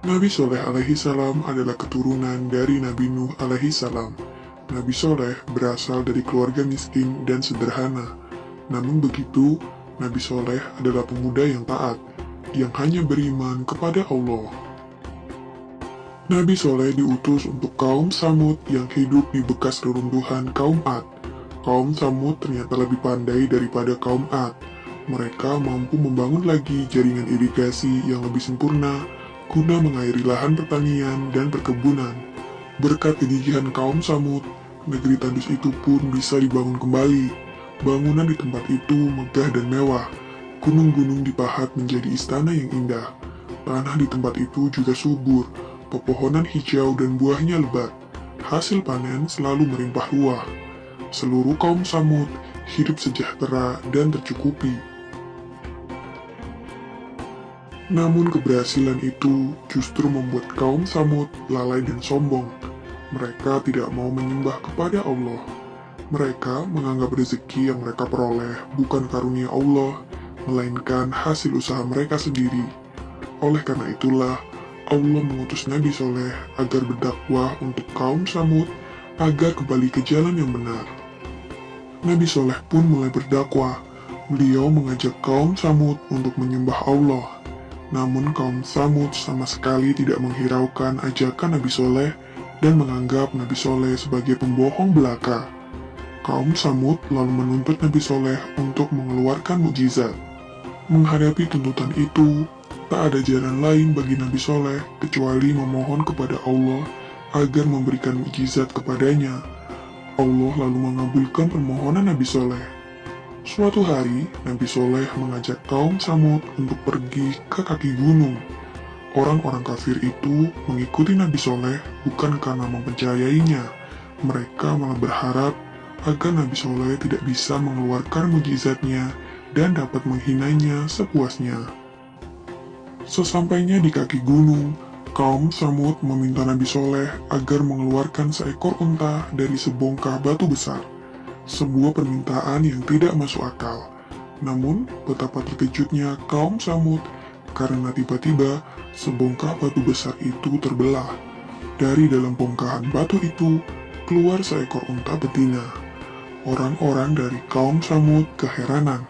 Nabi Soleh alaihi salam adalah keturunan dari Nabi Nuh alaihi salam. Nabi Soleh berasal dari keluarga miskin dan sederhana. Namun begitu, Nabi Soleh adalah pemuda yang taat, yang hanya beriman kepada Allah. Nabi Soleh diutus untuk kaum Samud yang hidup di bekas reruntuhan kaum Ad. Kaum Samud ternyata lebih pandai daripada kaum Ad. Mereka mampu membangun lagi jaringan irigasi yang lebih sempurna guna mengairi lahan pertanian dan perkebunan. Berkat kegigihan kaum Samud, negeri tandus itu pun bisa dibangun kembali. Bangunan di tempat itu megah dan mewah. Gunung-gunung dipahat menjadi istana yang indah. Tanah di tempat itu juga subur, pepohonan hijau dan buahnya lebat. Hasil panen selalu melimpah ruah. Seluruh kaum Samud hidup sejahtera dan tercukupi. Namun keberhasilan itu justru membuat kaum Samud lalai dan sombong. Mereka tidak mau menyembah kepada Allah. Mereka menganggap rezeki yang mereka peroleh bukan karunia Allah, melainkan hasil usaha mereka sendiri. Oleh karena itulah, Allah mengutus Nabi Soleh agar berdakwah untuk kaum Samud agar kembali ke jalan yang benar. Nabi Soleh pun mulai berdakwah. Beliau mengajak kaum Samud untuk menyembah Allah. Namun kaum Samud sama sekali tidak menghiraukan ajakan Nabi Soleh dan menganggap Nabi Soleh sebagai pembohong belaka. Kaum Samud lalu menuntut Nabi Soleh untuk mengeluarkan mukjizat. Menghadapi tuntutan itu, tak ada jalan lain bagi Nabi Soleh kecuali memohon kepada Allah agar memberikan mukjizat kepadanya. Allah lalu mengabulkan permohonan Nabi Soleh. Suatu hari, Nabi Soleh mengajak kaum Samud untuk pergi ke kaki gunung. Orang-orang kafir itu mengikuti Nabi Soleh bukan karena mempercayainya. Mereka malah berharap agar Nabi Soleh tidak bisa mengeluarkan mukjizatnya dan dapat menghinanya sepuasnya. Sesampainya di kaki gunung, kaum Samud meminta Nabi Soleh agar mengeluarkan seekor unta dari sebongkah batu besar. Sebuah permintaan yang tidak masuk akal. Namun, betapa terkejutnya kaum Samud karena tiba-tiba sebongkah batu besar itu terbelah. Dari dalam bongkahan batu itu, keluar seekor unta betina. Orang-orang dari kaum Samud keheranan,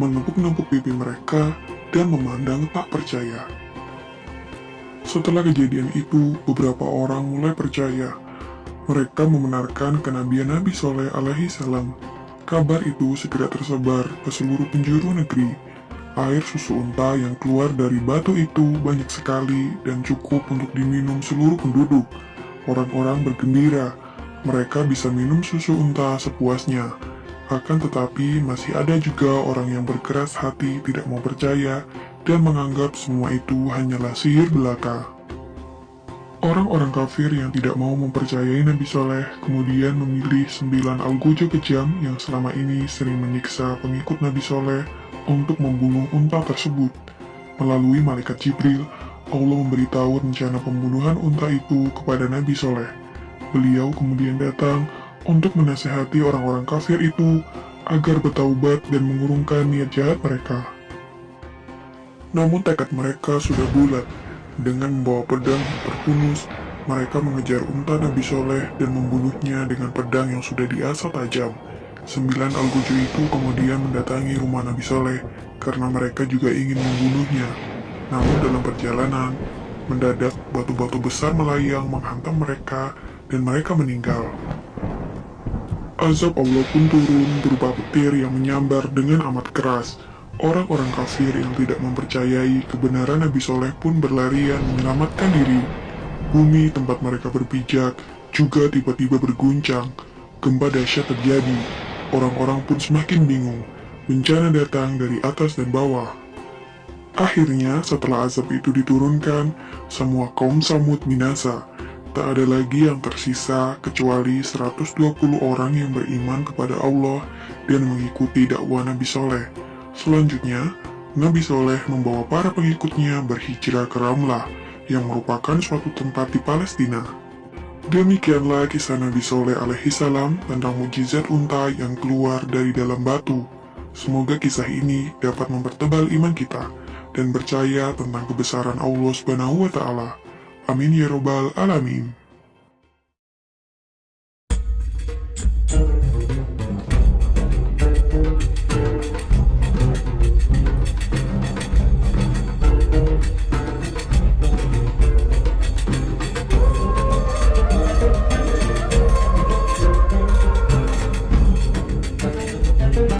menepuk-nepuk pipi mereka dan memandang tak percaya. Setelah kejadian itu, beberapa orang mulai percaya. Mereka membenarkan kenabian Nabi Soleh alaihi salam. Kabar itu segera tersebar ke seluruh penjuru negeri. Air susu unta yang keluar dari batu itu banyak sekali dan cukup untuk diminum seluruh penduduk. Orang-orang bergembira, mereka bisa minum susu unta sepuasnya. Akan tetapi masih ada juga orang yang berkeras hati tidak mau percaya dan menganggap semua itu hanyalah sihir belaka. Orang-orang kafir yang tidak mau mempercayai Nabi Soleh kemudian memilih 9 algojo kejam yang selama ini sering menyiksa pengikut Nabi Soleh untuk membunuh unta tersebut. Melalui malaikat Jibril, Allah memberitahu rencana pembunuhan unta itu kepada Nabi Soleh. Beliau kemudian datang untuk menasihati orang-orang kafir itu agar bertaubat dan mengurungkan niat jahat mereka. Namun tekad mereka sudah bulat. Dengan membawa pedang yang terhunus, mereka mengejar unta Nabi Soleh dan membunuhnya dengan pedang yang sudah diasah tajam. 9 algojo itu kemudian mendatangi rumah Nabi Soleh karena mereka juga ingin membunuhnya. Namun dalam perjalanan, mendadak batu-batu besar melayang menghantam mereka dan mereka meninggal. Azab Allah pun turun berupa petir yang menyambar dengan amat keras. Orang-orang kafir yang tidak mempercayai kebenaran Nabi Soleh pun berlarian menyelamatkan diri. Bumi tempat mereka berpijak juga tiba-tiba berguncang. Gempa dahsyat terjadi. Orang-orang pun semakin bingung. Bencana datang dari atas dan bawah. Akhirnya, setelah azab itu diturunkan, semua kaum Samud binasa. Tak ada lagi yang tersisa kecuali 120 orang yang beriman kepada Allah dan mengikuti dakwah Nabi Soleh. Selanjutnya, Nabi Soleh membawa para pengikutnya berhijrah ke Ramlah, yang merupakan suatu tempat di Palestina. Demikianlah kisah Nabi Soleh alaihi salam tentang mukjizat unta yang keluar dari dalam batu. Semoga kisah ini dapat mempertebal iman kita. dan percaya tentang kebesaran Allah Subhanahu wa Ta'ala. Amin ya Robbal 'Alamin.